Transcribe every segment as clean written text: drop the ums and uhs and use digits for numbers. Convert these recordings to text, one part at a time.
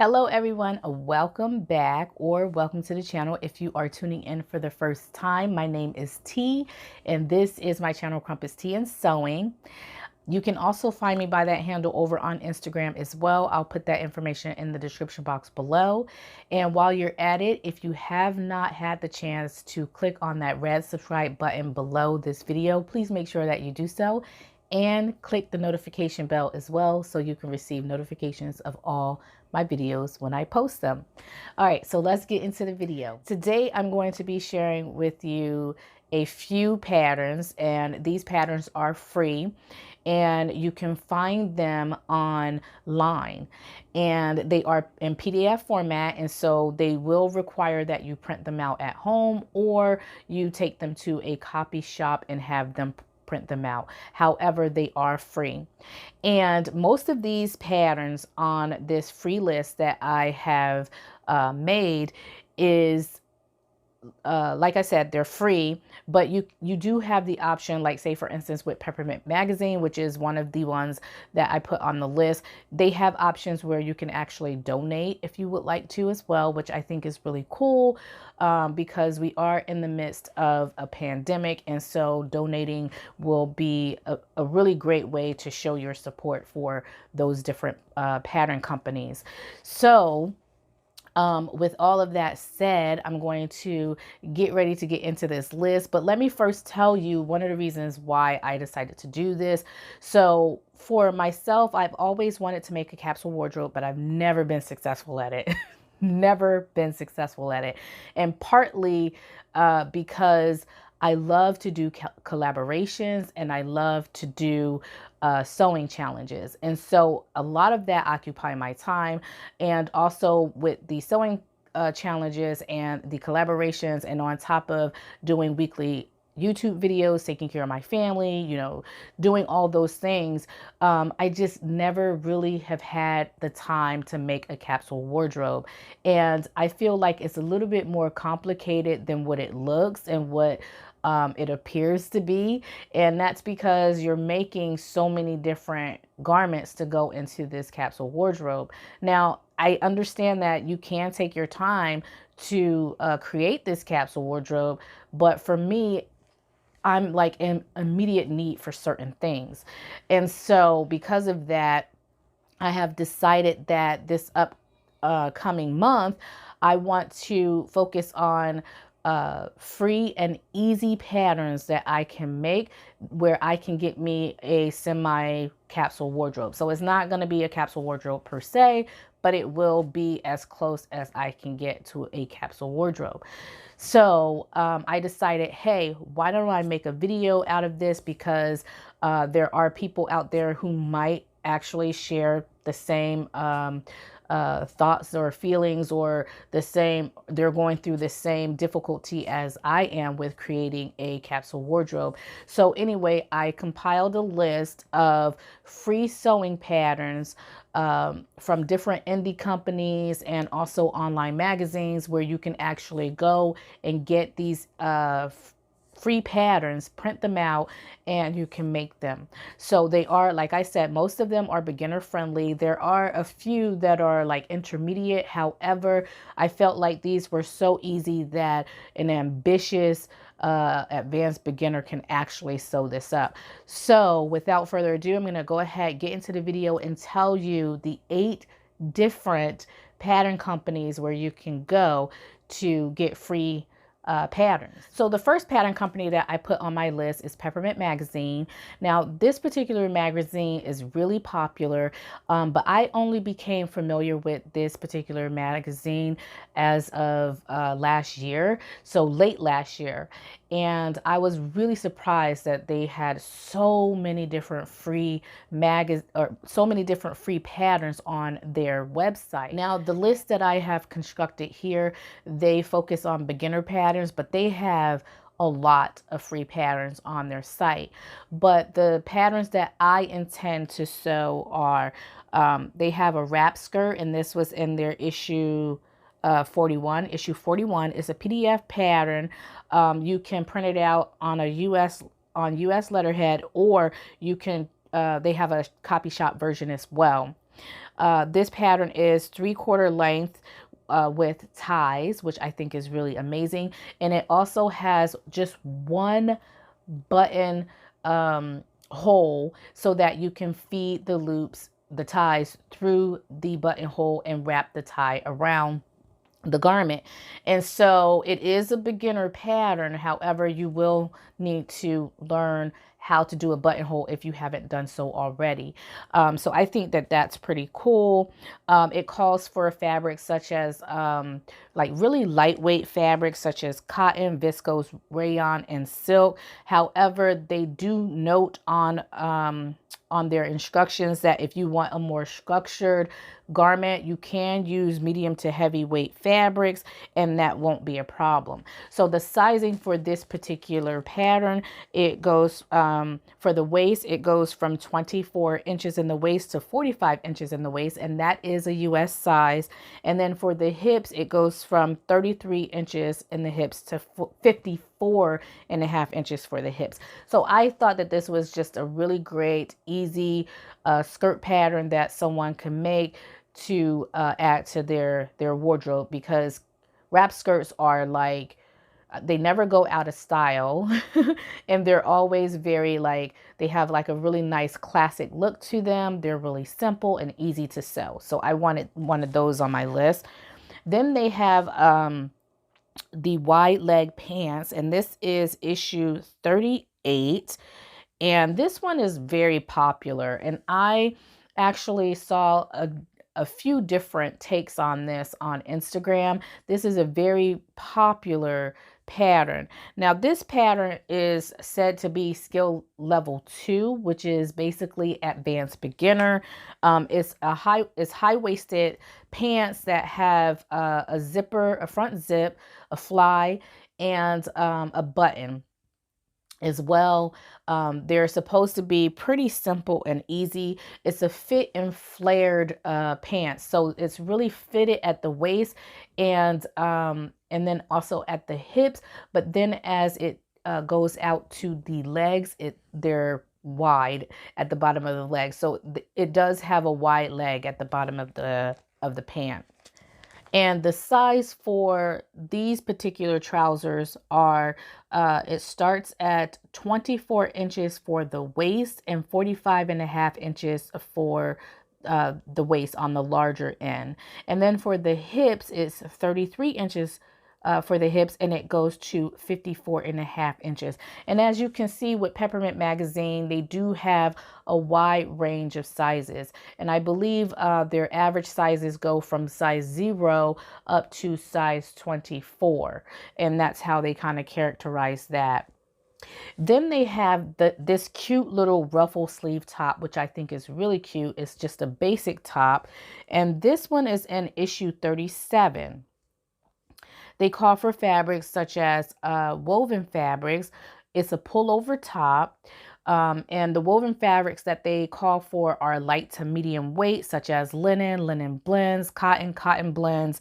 Hello everyone, welcome back or welcome to the channel. If you are tuning in for the first time, my name is T and this is my channel Crumpets Tea and Sewing. You can also find me by that handle over on Instagram as well. I'll put that information in the description box below. And while you're at it, if you have not had the chance to click on that red subscribe button below this video, please make sure that you do so and click the notification bell as well so you can receive notifications of all my videos when I post them. All right, so let's get into the video. Today I'm going to be sharing with you a few patterns, and these patterns are free and you can find them online, and they are in PDF format, and so they will require that you print them out at home or you take them to a copy shop and have them print them out. However, they are free. And most of these patterns on this free list that I have made is like I said, they're free, but you do have the option, like say for instance with Peppermint Magazine, which is one of the ones that I put on the list. They have options where you can actually donate if you would like to as well, which I think is really cool because we are in the midst of a pandemic, and so donating will be a really great way to show your support for those different pattern companies. So with all of that said, I'm going to get ready to get into this list, but let me first tell you one of the reasons why I decided to do this. So for myself, I've always wanted to make a capsule wardrobe, but I've never been successful at it. Never been successful at it. And partly because I love to do collaborations and I love to do sewing challenges. And so a lot of that occupy my time. And also with the sewing challenges and the collaborations, and on top of doing weekly YouTube videos, taking care of my family, you know, doing all those things, I just never really have had the time to make a capsule wardrobe. And I feel like it's a little bit more complicated than what it looks and what it appears to be. And that's because you're making so many different garments to go into this capsule wardrobe. Now, I understand that you can take your time to create this capsule wardrobe, but for me, I'm like in immediate need for certain things. And so because of that, I have decided that this upcoming month, I want to focus on free and easy patterns that I can make where I can get me a semi capsule wardrobe. So it's not going to be a capsule wardrobe per se, but it will be as close as I can get to a capsule wardrobe. So I decided, hey, why don't I make a video out of this? Because there are people out there who might actually share the same thoughts or feelings, or they're going through the same difficulty as I am with creating a capsule wardrobe. So anyway, I compiled a list of free sewing patterns from different indie companies and also online magazines where you can actually go and get these free patterns, print them out, and you can make them. So they are, like I said, most of them are beginner friendly. There are a few that are like intermediate. However, I felt like these were so easy that an ambitious advanced beginner can actually sew this up. So without further ado, I'm going to go ahead, get into the video and tell you the 8 different pattern companies where you can go to get free patterns. So the first pattern company that I put on my list is Peppermint Magazine. Now this particular magazine is really popular, but I only became familiar with this particular magazine as of last year, so late last year. And I was really surprised that they had so many different free so many different free patterns on their website. Now the list that I have constructed here, they focus on beginner patterns, but they have a lot of free patterns on their site. But the patterns that I intend to sew are, they have a wrap skirt, and this was in their issue 41. Issue 41 is a PDF pattern. You can print it out on a US letterhead, or you can they have a copy shop version as well. This pattern is 3/4 length with ties, which I think is really amazing. And it also has just one button hole so that you can feed the loops, the ties through the buttonhole and wrap the tie around the garment. And so it is a beginner pattern. However, you will need to learn how to do a buttonhole if you haven't done so already. So I think that that's pretty cool. It calls for fabrics such as like really lightweight fabrics such as cotton, viscose, rayon, and silk. However, they do note on their instructions that if you want a more structured garment, you can use medium to heavyweight fabrics and that won't be a problem. So the sizing for this particular pattern, it goes for the waist, it goes from 24 inches in the waist to 45 inches in the waist, and that is a US size. And then for the hips, it goes from 33 inches in the hips to 54.5 inches for the hips. So I thought that this was just a really great, easy skirt pattern that someone can make to add to their wardrobe, because wrap skirts are like, they never go out of style and they're always very like, they have like a really nice classic look to them. They're really simple and easy to sew. So I wanted one of those on my list. Then they have the wide leg pants, and this is issue 38. And this one is very popular, and I actually saw a few different takes on this on Instagram. This is a very popular pattern. Now, this pattern is said to be skill level 2, which is basically advanced beginner. It's high-waisted pants that have a zipper, a front zip, a fly, and a button as well. They're supposed to be pretty simple and easy. It's a fit and flared pants, so it's really fitted at the waist and then also at the hips. But then as it goes out to the legs, they're wide at the bottom of the leg. So it does have a wide leg at the bottom of the pant. And the size for these particular trousers are, it starts at 24 inches for the waist and 45.5 inches for the waist on the larger end. And then for the hips, it's 33 inches for the hips, and it goes to 54.5 inches. And as you can see with Peppermint Magazine, they do have a wide range of sizes. And I believe their average sizes go from size 0 up to size 24. And that's how they kind of characterize that. Then they have this cute little ruffle sleeve top, which I think is really cute. It's just a basic top. And this one is in issue 37. They call for fabrics such as woven fabrics. It's a pullover top. And the woven fabrics that they call for are light to medium weight, such as linen, linen blends, cotton blends,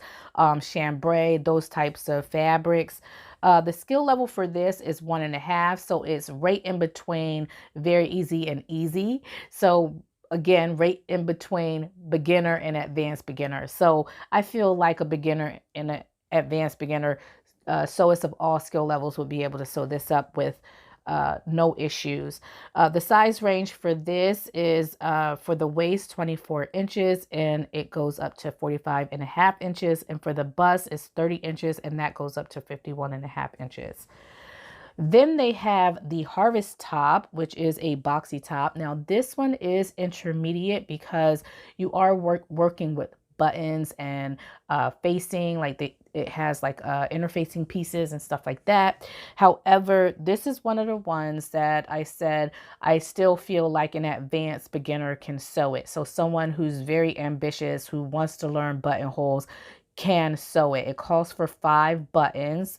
chambray, those types of fabrics. The skill level for this is 1.5, so it's right in between very easy and easy. So again, right in between beginner and advanced beginner. So I feel like a beginner and an advanced beginner sewists of all skill levels would be able to sew this up with no issues. The size range for this is for the waist 24 inches and it goes up to 45.5 inches, and for the bust is 30 inches and that goes up to 51.5 inches. Then they have the Harvest top, which is a boxy top. Now this one is intermediate because you are working with buttons and facing, like it has like interfacing pieces and stuff like that. However, this is one of the ones that I said I still feel like an advanced beginner can sew it. So someone who's very ambitious, who wants to learn buttonholes, can sew it. It calls for 5 buttons.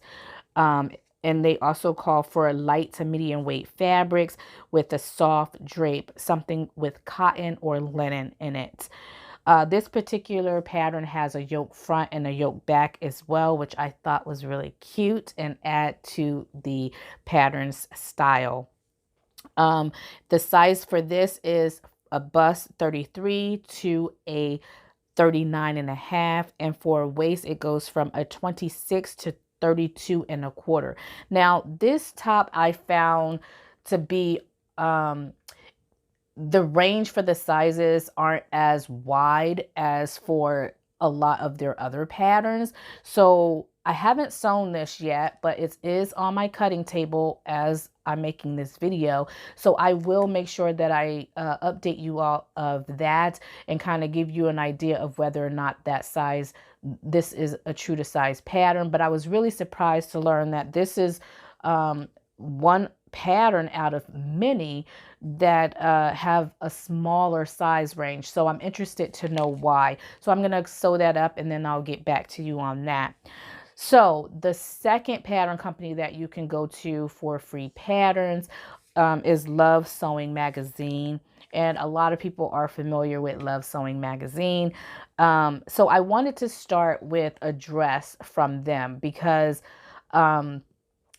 And they also call for light to medium weight fabrics with a soft drape, something with cotton or linen in it. This particular pattern has a yoke front and a yoke back as well, which I thought was really cute and add to the pattern's style. The size for this is a bust 33 to a 39.5, and for a waist it goes from a 26 to 32.25. Now this top I found to be the range for the sizes aren't as wide as for a lot of their other patterns. So I haven't sewn this yet, but it is on my cutting table as I'm making this video. So I will make sure that I update you all of that and kind of give you an idea of whether or not that size, this is a true to size pattern. But I was really surprised to learn that this is one pattern out of many that have a smaller size range. So I'm interested to know why. So I'm going to sew that up and then I'll get back to you on that. So the second pattern company that you can go to for free patterns is Love Sewing Magazine. And a lot of people are familiar with Love Sewing Magazine. So I wanted to start with a dress from them because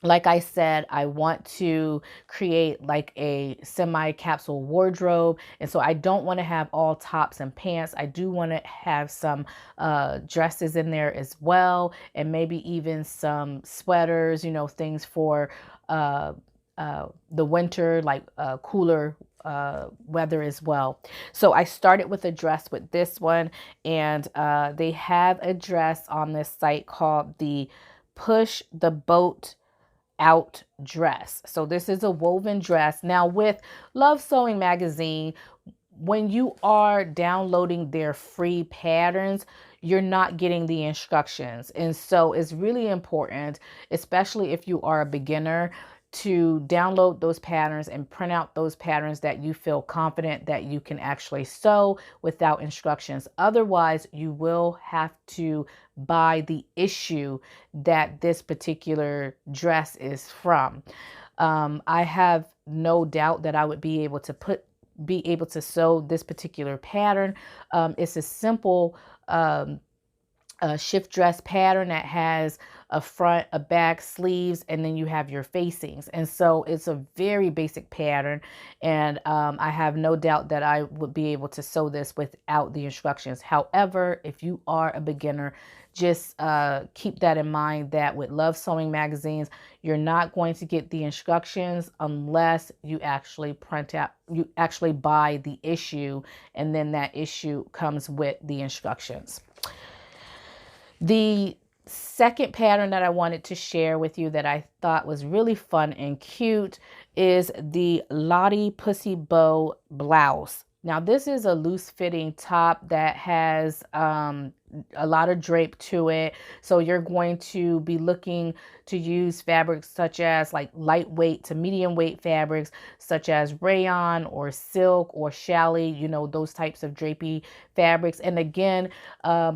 like I said, I want to create like a semi-capsule wardrobe. And so I don't want to have all tops and pants. I do want to have some dresses in there as well. And maybe even some sweaters, you know, things for the winter, like cooler weather as well. So I started with a dress with this one. And they have a dress on this site called the Push the Boat Out dress. So this is a woven dress. Now with Love Sewing Magazine, when you are downloading their free patterns, you're not getting the instructions. And so it's really important, especially if you are a beginner, to download those patterns and print out those patterns that you feel confident that you can actually sew without instructions. Otherwise, you will have to buy the issue that this particular dress is from. I have no doubt that I would be able to sew this particular pattern. It's a simple shift dress pattern that has a front, a back, sleeves, and then you have your facings. And so it's a very basic pattern. And I have no doubt that I would be able to sew this without the instructions. However, if you are a beginner, just keep that in mind that with Love Sewing Magazines, you're not going to get the instructions unless you actually you actually buy the issue, and then that issue comes with the instructions. The second pattern that I wanted to share with you that I thought was really fun and cute is the Lottie Pussy Bow Blouse. Now this is a loose fitting top that has a lot of drape to it. So you're going to be looking to use fabrics such as like lightweight to medium weight fabrics such as rayon or silk or challis, you know, those types of drapey fabrics. And again,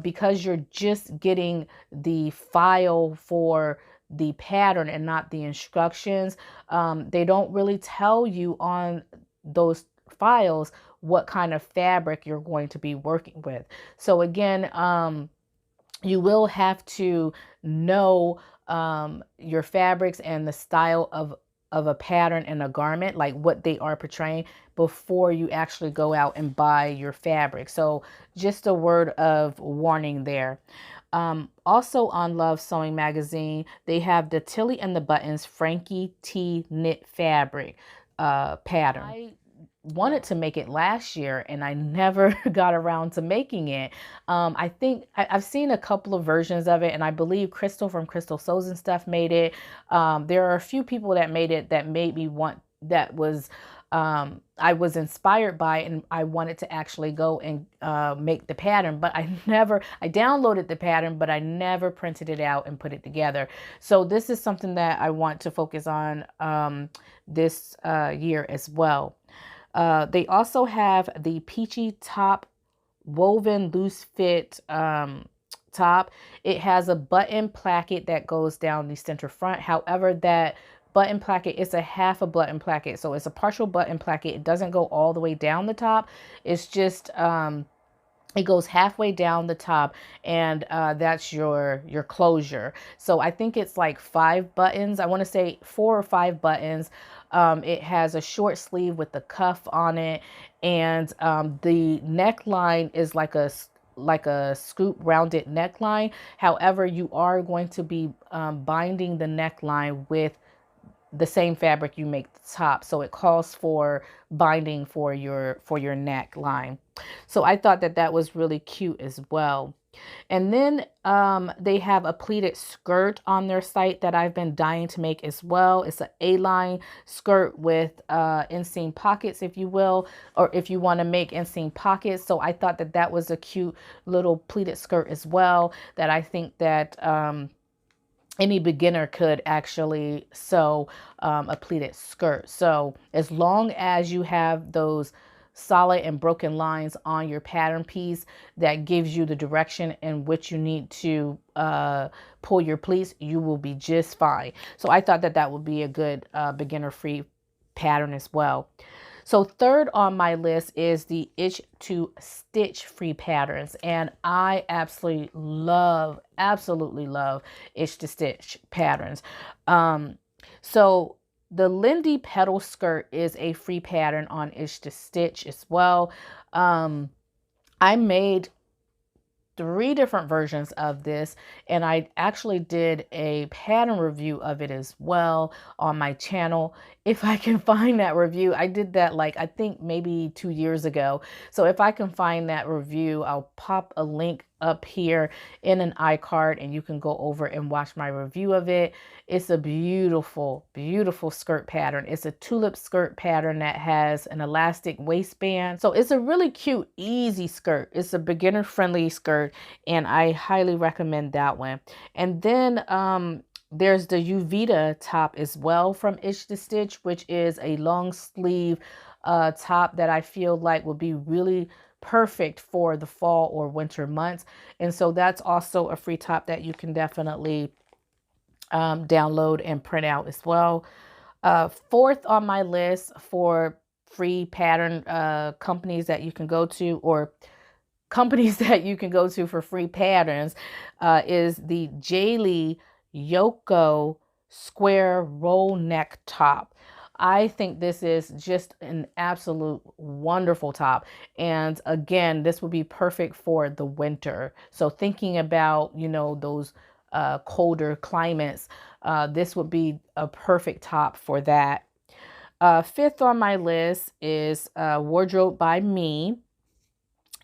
because you're just getting the file for the pattern and not the instructions, they don't really tell you on those files what kind of fabric you're going to be working with. So again, you will have to know your fabrics and the style of a pattern and a garment, like what they are portraying, before you actually go out and buy your fabric. So just a word of warning there. Also on Love Sewing Magazine, they have the Tilly and the Buttons Frankie T knit fabric pattern. I wanted to make it last year and I never got around to making it. I think I've seen a couple of versions of it, and I believe Crystal from Crystal Sews and Stuff made it. There are a few people that made it that made me want, that was I was inspired by, and I wanted to actually go and make the pattern, but I downloaded the pattern, but I never printed it out and put it together. So this is something that I want to focus on this year as well. They also have the Peachy top, woven loose fit top. It has a button placket that goes down the center front. However, that button placket is a half a button placket. So it's a partial button placket. It doesn't go all the way down the top. It's just, it goes halfway down the top, and that's your closure. So I think it's like 5 buttons. I want to say 4 or 5 buttons. It has a short sleeve with the cuff on it, and the neckline is like a scoop rounded neckline. However, you are going to be binding the neckline with the same fabric you make the top, so it calls for binding for your neckline. So I thought that that was really cute as well. And then they have a pleated skirt on their site that I've been dying to make as well. It's an A-line skirt with inseam pockets, if you will, or if you want to make inseam pockets. So I thought that that was a cute little pleated skirt as well, that I think that any beginner could actually sew a pleated skirt. So as long as you have those solid and broken lines on your pattern piece that gives you the direction in which you need to pull your pleats, you will be just fine. So I thought that that would be a good beginner free pattern as well. So third on my list is the Itch to Stitch free patterns. And I absolutely love Itch to Stitch patterns. So the Lindy Petal skirt is a free pattern on Itch to Stitch as well. I made 3 different versions of this, and I actually did a pattern review of it as well on my channel. If I can find that review, I did that like I think maybe 2 years ago. So if I can find that review, I'll pop a link up here in an iCard and you can go over and watch my review of it. It's a beautiful, beautiful skirt pattern. It's a tulip skirt pattern that has an elastic waistband. So it's a really cute, easy skirt. It's a beginner friendly skirt, and I highly recommend that one. And then there's the Uvita top as well from Itch to Stitch, which is a long sleeve top that I feel like would be really perfect for the fall or winter months. And so that's also a free top that you can definitely download and print out as well. Fourth on my list for free pattern companies that you can go to, or companies that you can go to for free patterns, is the Jalie Yoko square roll neck top. I think this is just an absolute wonderful top. And again, this would be perfect for the winter. So thinking about, you know, those colder climates, this would be a perfect top for that. Fifth on my list is Wardrobe by Me.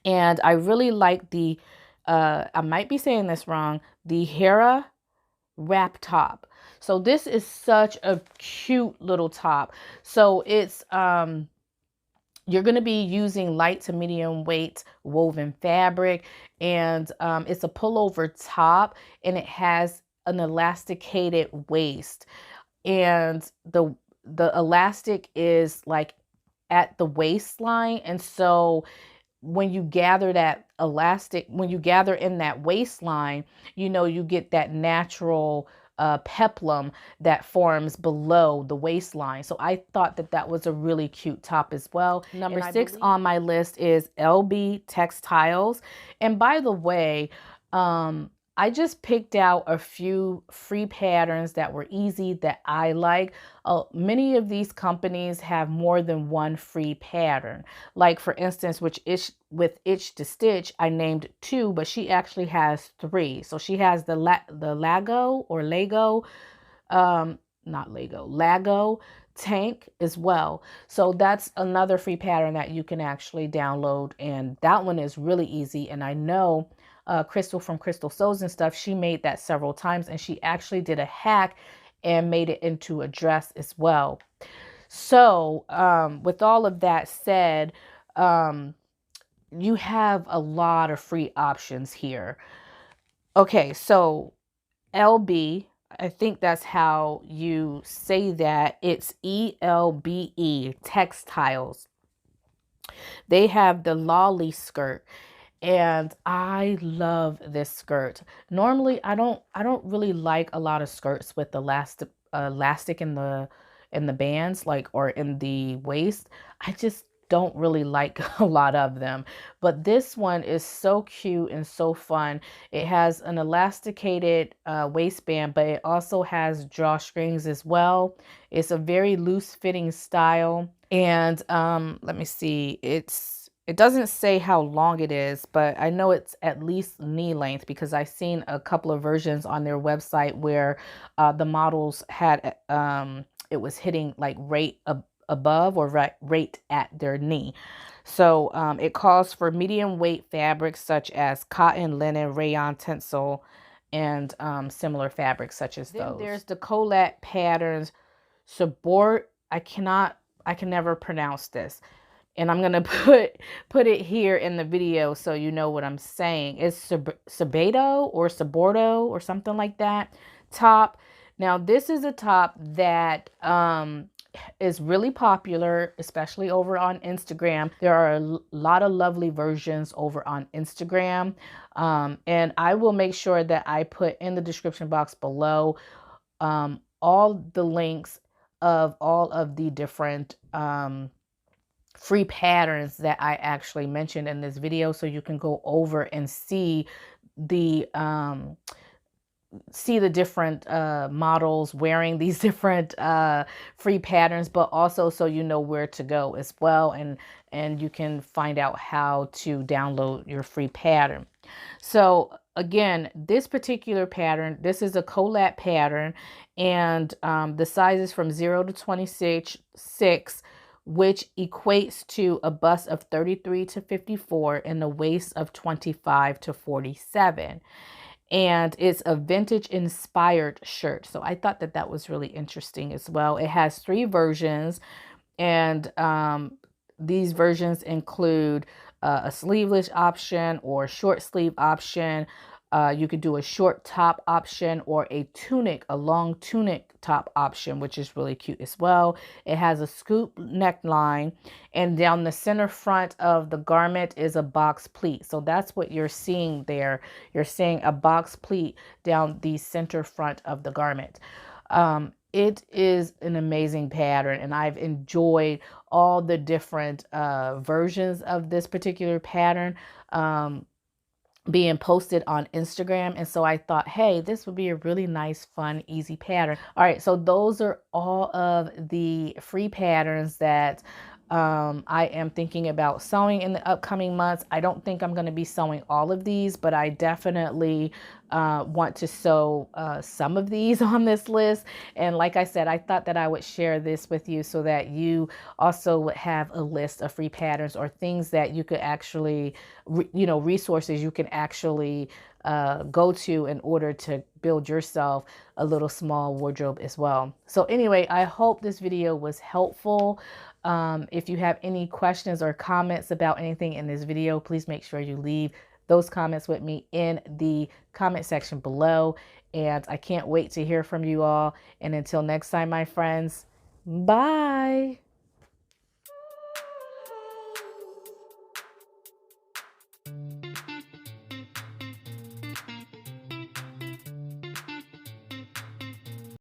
And I really like the, I might be saying this wrong, the Hera wrap top. So this is such a cute little top. So it's you're going to be using light to medium weight woven fabric, and it's a pullover top, and it has an elasticated waist, and the elastic is like at the waistline. And so when you gather that elastic, when you gather in that waistline, you know, you get that natural peplum that forms below the waistline. So I thought that that was a really cute top as well. Number 6 on my list is Elbe Textiles. And by the way, I just picked out a few free patterns that were easy that I like. Many of these companies have more than one free pattern. Like for instance, with Itch to Stitch, I named 2, but she actually has 3. So she has the Lago tank as well. So that's another free pattern that you can actually download, and that one is really easy. And I know Crystal from Crystal Sews and Stuff, she made that several times, and she actually did a hack and made it into a dress as well. So with all of that said, you have a lot of free options here. Okay, so LB, I think that's how you say that. It's ELBE Textiles. They have the Lawley Skirt, and I love this skirt. Normally, I don't really like a lot of skirts with elastic in the bands, like, or in the waist. I just don't really like a lot of them. But this one is so cute and so fun. It has an elasticated waistband, but it also has drawstrings as well. It's a very loose fitting style. And let me see, it doesn't say how long it is, but I know it's at least knee length because I've seen a couple of versions on their website where the models had it was hitting like right above or right at their knee. So it calls for medium weight fabrics such as cotton, linen, rayon, tencel, and similar fabrics such as those. Then there's the Colette Patterns Sorbetto. I can never pronounce this. And I'm going to put it here in the video so you know what I'm saying. It's Sorbetto or something like that top. Now, this is a top that is really popular, especially over on Instagram. There are a lot of lovely versions over on Instagram. And I will make sure that I put in the description box below all the links of all of the different free patterns that I actually mentioned in this video, so you can go over and see the different models wearing these different free patterns, but also so you know where to go as well, and you can find out how to download your free pattern. So again, this particular pattern, this is a Colette pattern, and the size is from 0 to 26, which equates to a bust of 33 to 54 and a waist of 25 to 47. And it's a vintage inspired shirt. So I thought that that was really interesting as well. It has 3 versions, and these versions include a sleeveless option or short sleeve option. You could do a short top option or a long tunic top option, which is really cute as well. It has a scoop neckline, and down the center front of the garment is a box pleat. So that's what you're seeing there. You're seeing a box pleat down the center front of the garment. It is an amazing pattern, and I've enjoyed all the different versions of this particular pattern being posted on Instagram. And so I thought, hey, this would be a really nice, fun, easy pattern. All right, so those are all of the free patterns that I am thinking about sewing in the upcoming months. I don't think I'm going to be sewing all of these, but I definitely want to sew some of these on this list. And like I said, I thought that I would share this with you so that you also would have a list of free patterns or things that you could actually, resources you can actually go to in order to build yourself a little small wardrobe as well. So anyway, I hope this video was helpful. If you have any questions or comments about anything in this video, please make sure you leave those comments with me in the comment section below. And I can't wait to hear from you all. And until next time, my friends, bye.